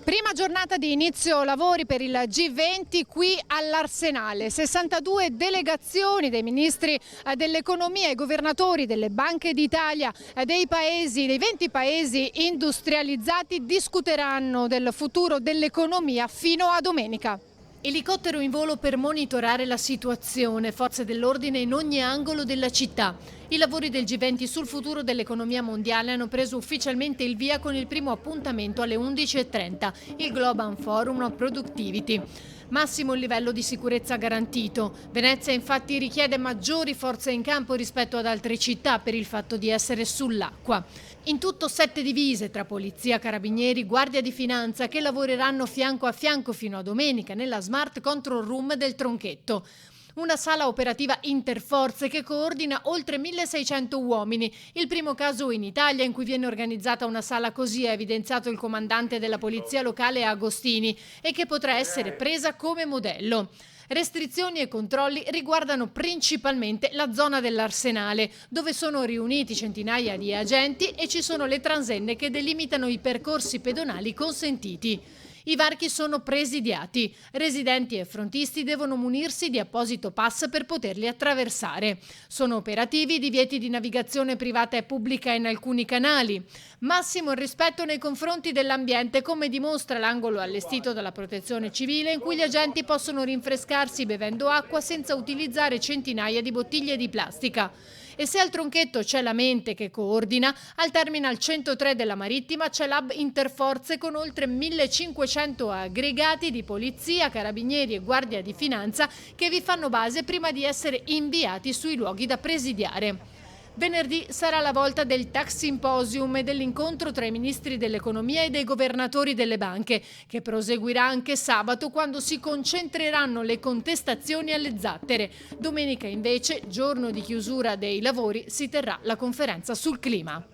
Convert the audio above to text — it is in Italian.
Prima giornata di inizio lavori per il G20 qui all'Arsenale. 62 delegazioni dei ministri dell'economia e governatori delle banche d'Italia dei 20 paesi industrializzati discuteranno del futuro dell'economia fino a domenica. Elicottero in volo per monitorare la situazione, forze dell'ordine in ogni angolo della città. I lavori del G20 sul futuro dell'economia mondiale hanno preso ufficialmente il via con il primo appuntamento alle 11:30, il Global Forum Productivity. Massimo il livello di sicurezza garantito. Venezia infatti richiede maggiori forze in campo rispetto ad altre città per il fatto di essere sull'acqua. In tutto 7 divise tra polizia, carabinieri, guardia di finanza che lavoreranno fianco a fianco fino a domenica nella Smart Control Room del Tronchetto. Una sala operativa interforze che coordina oltre 1600 uomini. Il primo caso in Italia in cui viene organizzata una sala così, ha evidenziato il comandante della polizia locale Agostini, e che potrà essere presa come modello. Restrizioni e controlli riguardano principalmente la zona dell'Arsenale, dove sono riuniti centinaia di agenti e ci sono le transenne che delimitano i percorsi pedonali consentiti. I varchi sono presidiati. Residenti e frontisti devono munirsi di apposito pass per poterli attraversare. Sono operativi i divieti di navigazione privata e pubblica in alcuni canali. Massimo il rispetto nei confronti dell'ambiente, come dimostra l'angolo allestito dalla Protezione Civile in cui gli agenti possono rinfrescarsi bevendo acqua senza utilizzare centinaia di bottiglie di plastica. E se al Tronchetto c'è la mente che coordina, al Terminal 103 della Marittima c'è l'hub interforze con oltre 1500 aggregati di polizia, carabinieri e guardia di finanza che vi fanno base prima di essere inviati sui luoghi da presidiare. Venerdì sarà la volta del Tax Symposium e dell'incontro tra i ministri dell'economia e dei governatori delle banche, che proseguirà anche sabato quando si concentreranno le contestazioni alle zattere. Domenica invece, giorno di chiusura dei lavori, si terrà la conferenza sul clima.